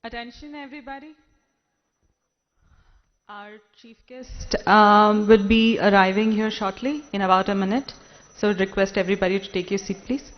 Attention everybody. Our chief guest will be arriving here shortly in about a minute. So request everybody to take your seat, please.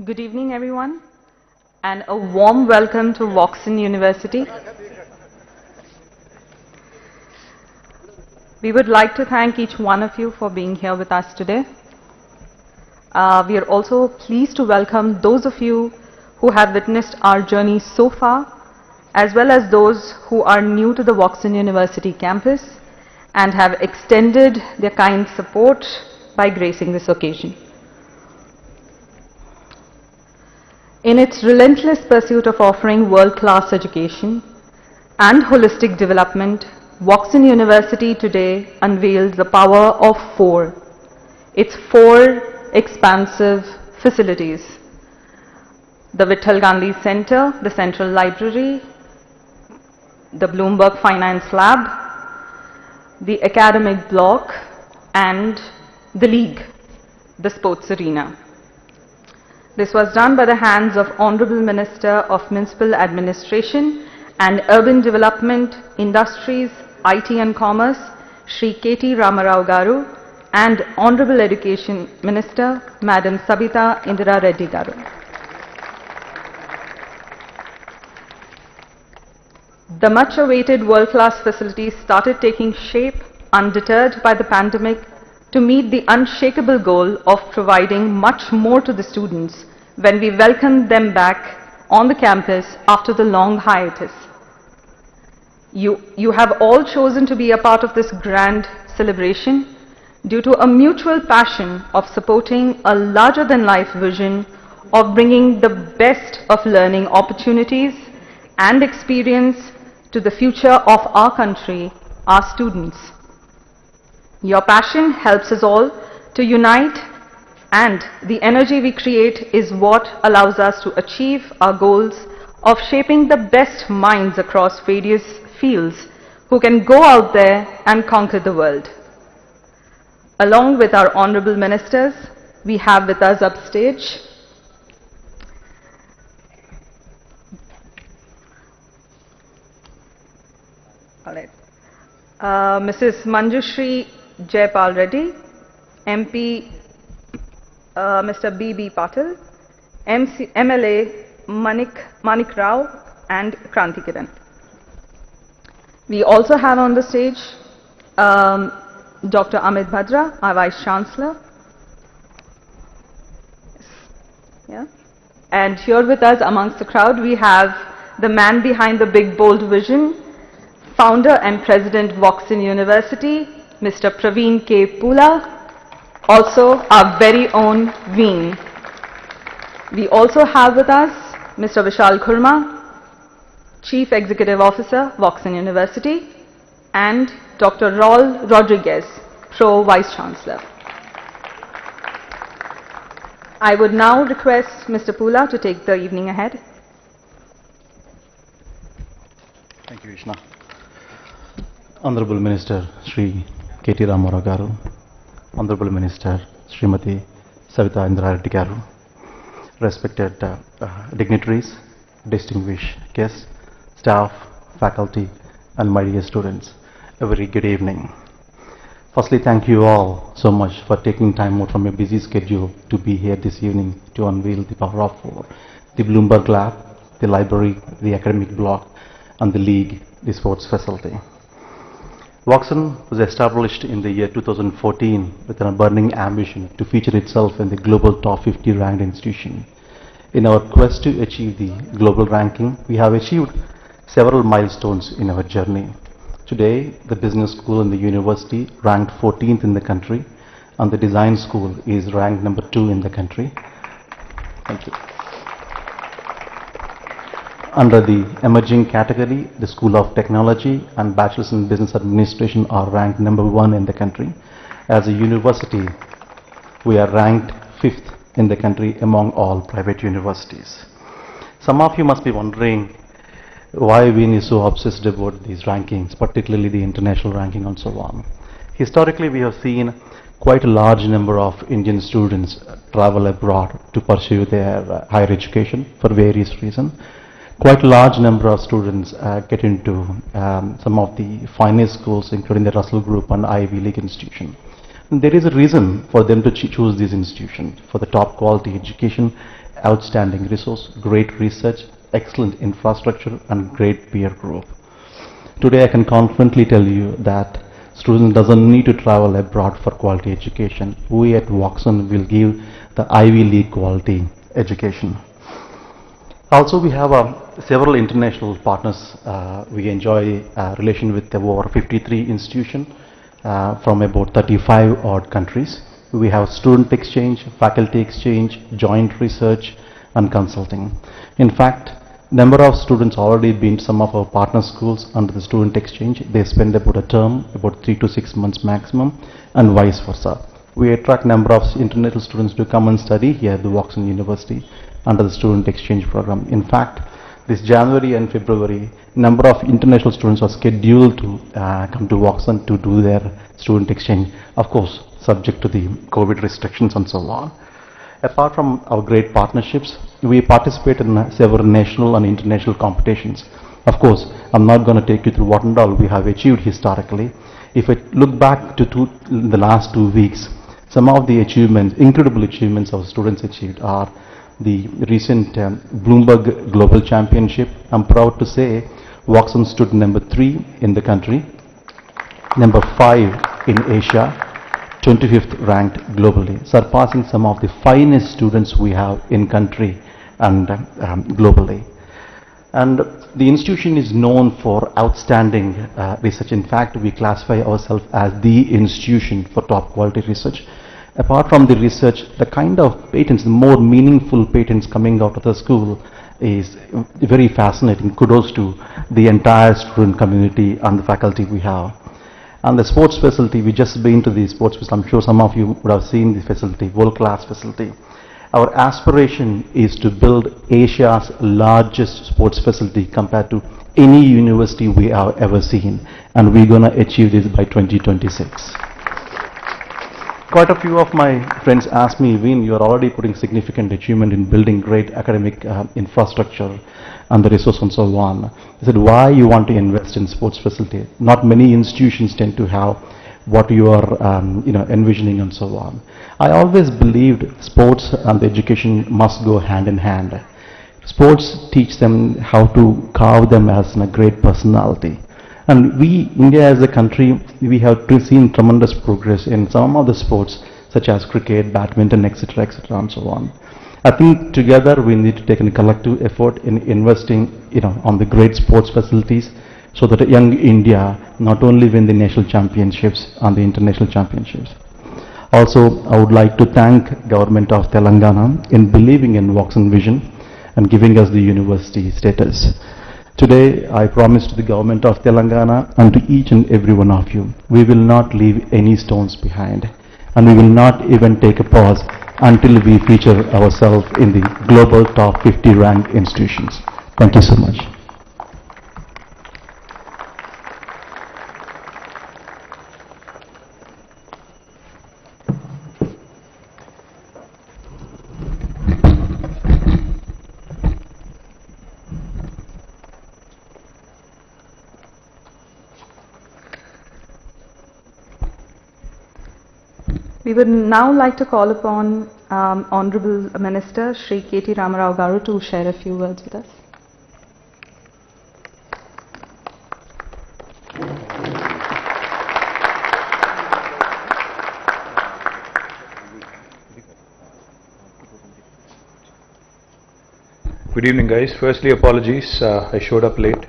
Good evening, everyone, and a warm welcome to Woxsen University. We would like to thank each one of you for being here with us today. We are also pleased to welcome those of you who have witnessed our journey so far, as well as those who are new to the Woxsen University campus and have extended their kind support by gracing this occasion. In its relentless pursuit of offering world-class education and holistic development, Woxsen University today unveils the power of four. Its four expansive facilities: the Vitthal Gandhi Center, the Central Library, the Bloomberg Finance Lab, the Academic Block, and the League, the Sports Arena. This was done by the hands of Honorable Minister of Municipal Administration and Urban Development, Industries, IT and Commerce, Shri KT Ramarao Garu, and Honorable Education Minister, Madam Sabita Indira Reddy Garu. The much-awaited world-class facilities started taking shape undeterred by the pandemic to meet the unshakable goal of providing much more to the students when we welcomed them back on the campus after the long hiatus. You have all chosen to be a part of this grand celebration due to a mutual passion of supporting a larger-than-life vision of bringing the best of learning opportunities and experience to the future of our country, our students. Your passion helps us all to unite, and the energy we create is what allows us to achieve our goals of shaping the best minds across various fields who can go out there and conquer the world. Along with our honorable ministers, we have with us upstage Mrs. Manjushri Jayapal Reddy, MP Mr. B.B. Patil, MLA Manik Rao, and Kranti Kiran. We also have on the stage Dr. Amit Bhadra, our Vice Chancellor. Yeah. And here with us amongst the crowd, we have the man behind the big bold vision, founder and president Woxsen University, Mr. Praveen K. Pula, also our very own Veen. We also have with us Mr. Vishal Khurma, Chief Executive Officer, Woxsen University, and Dr. Raul Rodriguez, Pro Vice Chancellor. I would now request Mr. Pula to take the evening ahead. Thank you, Vishna. Honorable Minister Shri KT Ramarao Garu, Honorable Minister Srimati Sabita Indira Reddy Garu, respected dignitaries, distinguished guests, staff, faculty, and my dear students, a very good evening. Firstly, thank you all so much for taking time out from your busy schedule to be here this evening to unveil the power of four: the Bloomberg Lab, the library, the academic block, and the league, the sports facility. Woxsen was established in the year 2014 with a burning ambition to feature itself in the global top 50 ranked institution. In our quest to achieve the global ranking, we have achieved several milestones in our journey. Today, the business school in the university ranked 14th in the country, and the design school is ranked number 2 in the country. Thank you. Under the emerging category, the School of Technology and Bachelor's in Business Administration are ranked number 1 in the country. As a university, we are ranked 5th in the country among all private universities. Some of you must be wondering why we are so obsessed about these rankings, particularly the international ranking and so on. Historically, we have seen quite a large number of Indian students travel abroad to pursue their higher education for various reasons. Quite a large number of students get into some of the finest schools, including the Russell Group and Ivy League institution. And there is a reason for them to choose these institutions for the top quality education outstanding resource, great research, excellent infrastructure, and great peer group. Today I can confidently tell you that student doesn't need to travel abroad for quality education. We at Woxsen will give the Ivy League quality education. Also, we have several international partners. We enjoy a relation with over 53 institutions from about 35 odd countries. We have student exchange, faculty exchange, joint research, and consulting. In fact, number of students already been to some of our partner schools under the student exchange. They spend about a term, about 3 to 6 months maximum, and vice versa. We attract number of international students to come and study here at the Woxsen University under the student exchange program. In fact, this January and February, number of international students are scheduled to come to Woxsen to do their student exchange, of course, subject to the COVID restrictions and so on. Apart from our great partnerships, we participate in several national and international competitions. Of course, I'm not going to take you through what and all we have achieved historically. If I look back to the last 2 weeks, some of the achievements, incredible achievements our students achieved are the recent Bloomberg Global Championship. I'm proud to say Woxsen stood number 3 in the country, number 5 in Asia, 25th ranked globally, surpassing some of the finest students we have in country and globally. And the institution is known for outstanding research. In fact, we classify ourselves as the institution for top quality research. Apart from the research, the kind of patents, the more meaningful patents coming out of the school is very fascinating. Kudos to the entire student community and the faculty we have. And the sports facility, we just been to the sports facility. I'm sure some of you would have seen the facility, world-class facility. Our aspiration is to build Asia's largest sports facility compared to any university we have ever seen. And we're going to achieve this by 2026. Quite a few of my friends asked me, Veen, you're already putting significant achievement in building great academic infrastructure and the resource and so on. I said, why you want to invest in sports facility? Not many institutions tend to have what you are envisioning and so on. I always believed sports and education must go hand in hand. Sports teach them how to carve them as a great personality. And we, India as a country, we have seen tremendous progress in some of the sports such as cricket, badminton, etc., and so on. I think together we need to take a collective effort in investing, on the great sports facilities so that young India not only win the national championships and the international championships. Also, I would like to thank Government of Telangana in believing in Woxsen vision and giving us the university status. Today, I promise to the Government of Telangana and to each and every one of you, we will not leave any stones behind, and we will not even take a pause until we feature ourselves in the global top 50 ranked institutions. Thank you so much. We would now like to call upon Honorable Minister Shri KT Ramarao Garu to share a few words with us. Good evening, guys. Firstly, apologies. I showed up late.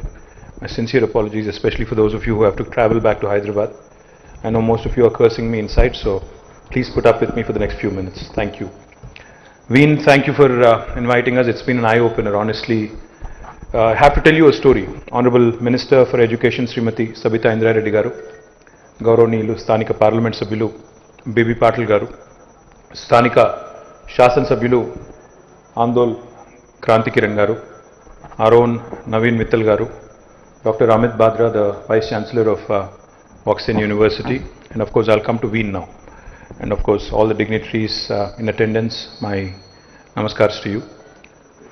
My sincere apologies, especially for those of you who have to travel back to Hyderabad. I know most of you are cursing me inside, so please put up with me for the next few minutes. Thank you. Veen, thank you for inviting us. It's been an eye-opener, honestly. I have to tell you a story. Honorable Minister for Education, Srimati Sabita Indra Reddy Garu, Gauronilu, Sthanika Parliament Sabhyulu, Baby Patil Garu, Sthanika Shasan Sabhyulu, Andol Kranti Kiran Garu, our own Naveen Mittal Garu, Dr. Amit Badra, the Vice Chancellor of Woxsen University, and of course I'll come to Veen now. And of course all the dignitaries in attendance, my namaskars to you.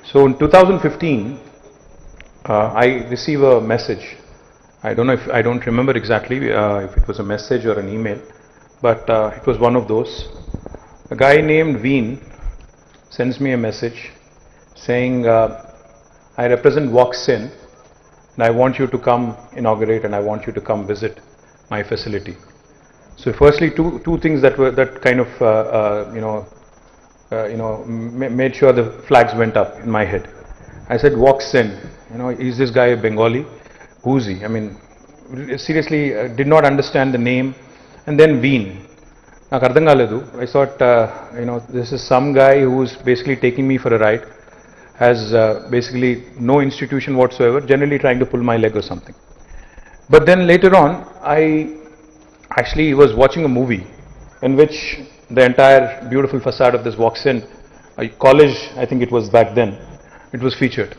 So in 2015, I received a message. I don't remember exactly if it was a message or an email, but it was one of those. A guy named Veen sends me a message saying, I represent Woxsen and I want you to come inaugurate and I want you to come visit my facility. So firstly, two things that kind of made sure the flags went up in my head. I said, Woxsen, is this guy a Bengali? Who's he? I mean, seriously, did not understand the name. And then Wien. I thought, this is some guy who's basically taking me for a ride, has basically no institution whatsoever, generally trying to pull my leg or something. But then later on, I actually was watching a movie in which the entire beautiful facade of this Woxsen college, I think it was back then, it was featured.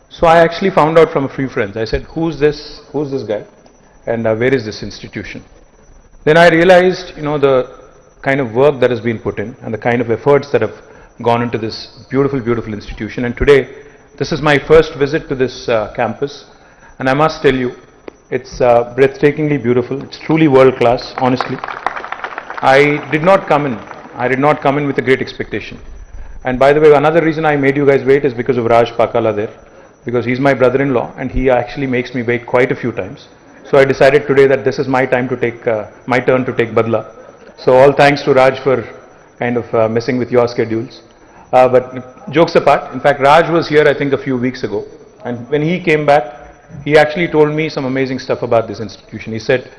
So I actually found out from a few friends. I said, who's this guy? And where is this institution? Then I realized, the kind of work that has been put in and the kind of efforts that have gone into this beautiful, beautiful institution. And today, this is my first visit to this campus. And I must tell you, it's breathtakingly beautiful. It's truly world class, honestly. I did not come in with a great expectation. And by the way, another reason I made you guys wait is because of Raj Pakala there. Because he's my brother-in-law and he actually makes me wait quite a few times. So I decided today that this is my time to take, my turn to take Badla. So all thanks to Raj for kind of messing with your schedules. But jokes apart, in fact Raj was here I think a few weeks ago. And when he came back, he actually told me some amazing stuff about this institution. He said,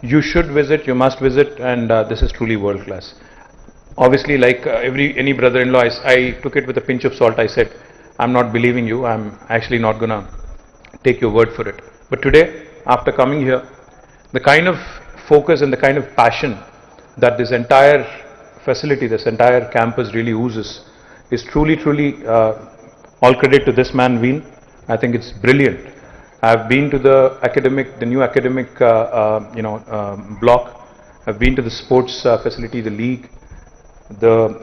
you should visit, you must visit, and this is truly world class. Obviously, like any brother-in-law, I took it with a pinch of salt. I said, I'm not believing you, I'm actually not gonna take your word for it. But today, after coming here, the kind of focus and the kind of passion that this entire facility, this entire campus really oozes is truly, truly all credit to this man, Wien. I think it's brilliant. I've been to the new academic, block. I've been to the sports facility, the league. The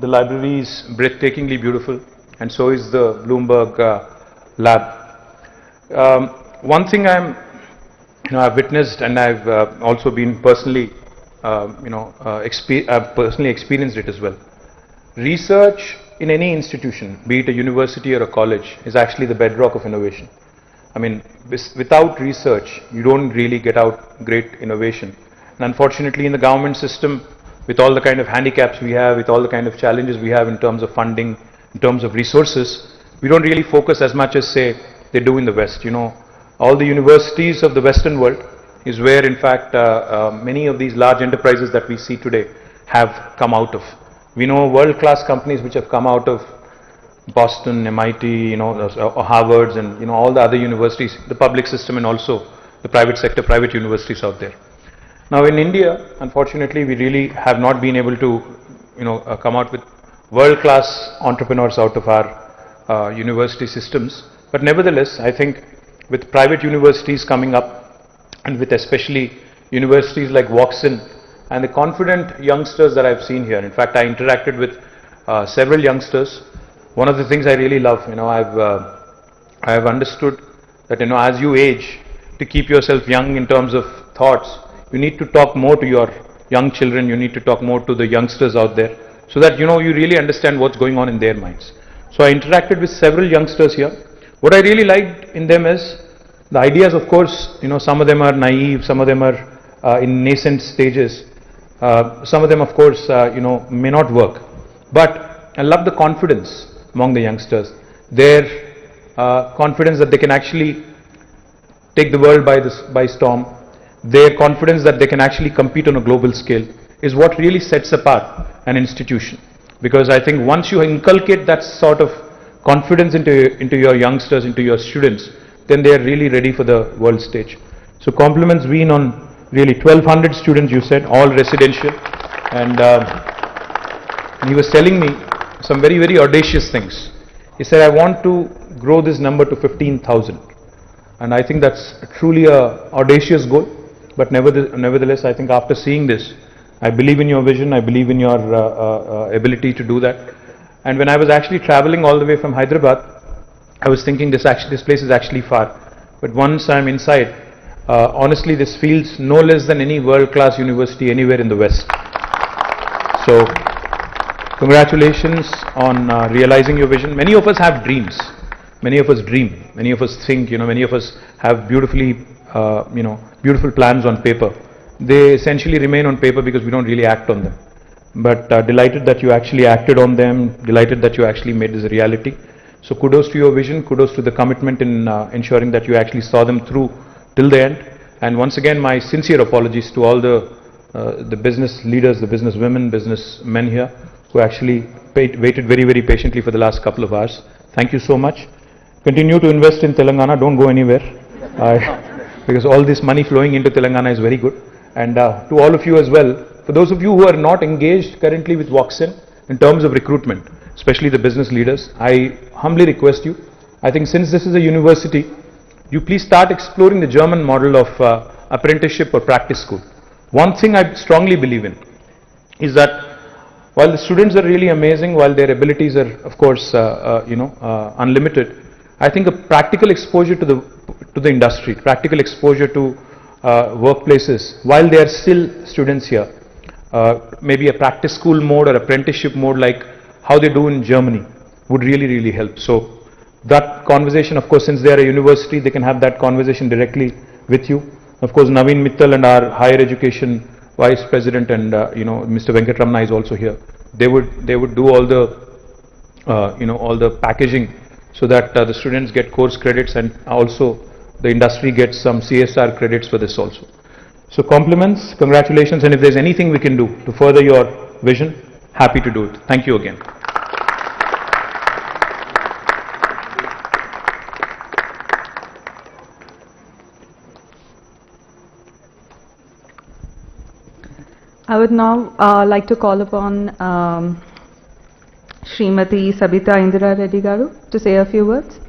library is breathtakingly beautiful, and so is the Bloomberg lab. One thing I've witnessed, and I've also been personally, I've personally experienced it as well. Research in any institution, be it a university or a college, is actually the bedrock of innovation. I mean, without research, you don't really get out great innovation. And unfortunately, in the government system, with all the kind of handicaps we have, with all the kind of challenges we have in terms of funding, in terms of resources, we don't really focus as much as, say, they do in the West. All the universities of the Western world is where, in fact, many of these large enterprises that we see today have come out of. We know world-class companies which have come out of Boston, MIT, Harvard's, and all the other universities, the public system, and also the private sector, private universities out there. Now in India, unfortunately, we really have not been able to, come out with world-class entrepreneurs out of our university systems. But nevertheless, I think with private universities coming up, and with especially universities like Woxsen, and the confident youngsters that I've seen here. In fact, I interacted with several youngsters. One of the things I really love, I have understood that, as you age, to keep yourself young in terms of thoughts, you need to talk more to your young children, you need to talk more to the youngsters out there, so that, you really understand what's going on in their minds. So I interacted with several youngsters here. What I really liked in them is, the ideas, of course, some of them are naive, some of them are in nascent stages, some of them, of course, may not work. But I love the confidence among the youngsters, their confidence that they can actually take the world by storm, their confidence that they can actually compete on a global scale is what really sets apart an institution. Because I think once you inculcate that sort of confidence into your youngsters, into your students, then they are really ready for the world stage. So compliments Wien on really 1,200 students, you said, all residential. And he was telling me some very, very audacious things. He said, I want to grow this number to 15,000. And I think that's truly a audacious goal. But nevertheless, I think after seeing this, I believe in your vision, I believe in your ability to do that. And when I was actually traveling all the way from Hyderabad, I was thinking this place is actually far. But once I'm inside, honestly, this feels no less than any world-class university anywhere in the West. So Congratulations on realizing your vision. Many of us have dreams. Many of us dream. Many of us think, many of us have beautiful plans on paper. They essentially remain on paper because we don't really act on them. But delighted that you actually acted on them, delighted that you actually made this a reality. So kudos to your vision, kudos to the commitment in ensuring that you actually saw them through till the end. And once again, my sincere apologies to all the business leaders, the business women, business men here, who actually waited very, very patiently for the last couple of hours. Thank you so much. Continue to invest in Telangana, don't go anywhere, because all this money flowing into Telangana is very good. And to all of you as well, for those of you who are not engaged currently with Woxsen in terms of recruitment, especially the business leaders, I humbly request you, I think since this is a university, you please start exploring the German model of apprenticeship or practice school. One thing I strongly believe in is that while the students are really amazing, while their abilities are of course unlimited, I think a practical exposure to the industry, practical exposure to workplaces while they are still students here, maybe a practice school mode or apprenticeship mode like how they do in Germany would really, really help. So that conversation, of course, since they are a university, they can have that conversation directly with you. Of course, Naveen Mittal and our higher education vice president and Mr. Venkatramana is also here. They would do all the all the packaging so that the students get course credits and also the industry gets some CSR credits for this also. So compliments, congratulations, and if there's anything we can do to further your vision, happy to do it. Thank you again. I would now like to call upon Srimati Sabita Indira Reddy Garu to say a few words.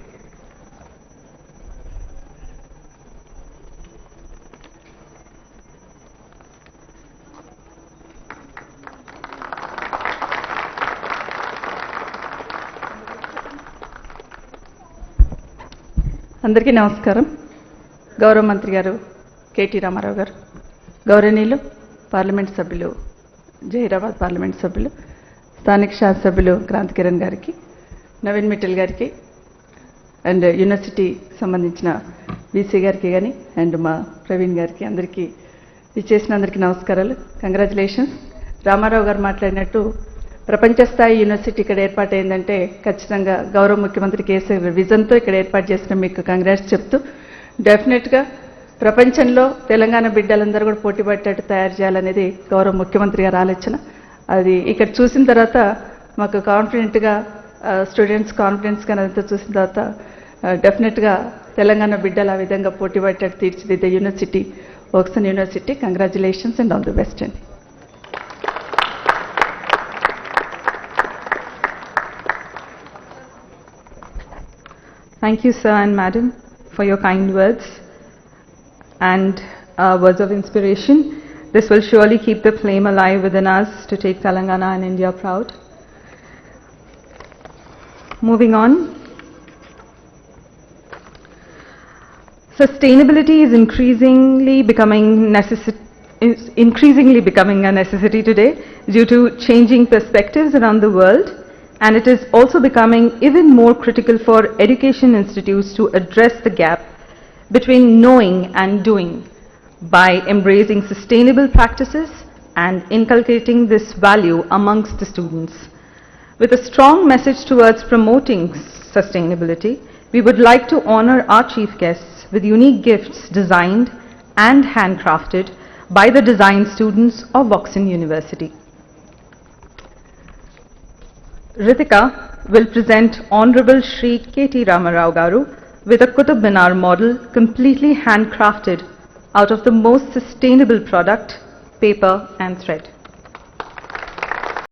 అందరికీ నమస్కారం. గౌరవ మంత్రి గారు KT Ramarao గారు, గౌరవనీయులు parliament సభ్యులు, Zaheerabad parliament సభ్యులు, స్థానిక శాసనసభ్యులు క్రాంతి కిరణ్ గారికి, నవీన్ మిట్టల్ గారికి అండ్ యూనివర్సిటీ సంబంధించిన బీసీ గారికి కానీ అండ్ మా ప్రవీణ్ గారికి అందరికీ ఇచ్చేసిన అందరికీ నమస్కారాలు. కంగ్రాచులేషన్స్. రామారావు గారు మాట్లాడినట్టు ప్రపంచ స్థాయి యూనివర్సిటీ ఇక్కడ ఏర్పాటైందంటే ఖచ్చితంగా గౌరవ ముఖ్యమంత్రి కేసీఆర్ విజన్తో ఇక్కడ ఏర్పాటు చేసిన మీకు కంగ్రాట్స్ చెప్తూ, డెఫినెట్గా ప్రపంచంలో తెలంగాణ బిడ్డలందరూ కూడా పోటీ పడేటట్టు తయారు చేయాలనేది గౌరవ ముఖ్యమంత్రి గారి ఆలోచన. అది ఇక్కడ చూసిన తర్వాత మాకు కాన్ఫిడెంట్గా స్టూడెంట్స్ కాన్ఫిడెన్స్గా అదంతా చూసిన తర్వాత డెఫినెట్గా తెలంగాణ బిడ్డలు ఆ విధంగా పోటీ పడేటట్టు తీర్చిదిద్దే university Woxsen university. Congratulations and all the best అండి. Thank you, sir and madam, for your kind words and words of inspiration. This will surely keep the flame alive within us to take Telangana and India proud. Moving on. Sustainability is increasingly becoming a necessity today due to changing perspectives around the world. And it is also becoming even more critical for education institutes to address the gap between knowing and doing by embracing sustainable practices and inculcating this value amongst the students. With a strong message towards promoting sustainability, we would like to honor our chief guests with unique gifts designed and handcrafted by the design students of Woxsen University. Ritika will present Honorable Shri KT Ramarao Garu with a Qutub Minar model completely handcrafted out of the most sustainable product, paper and thread.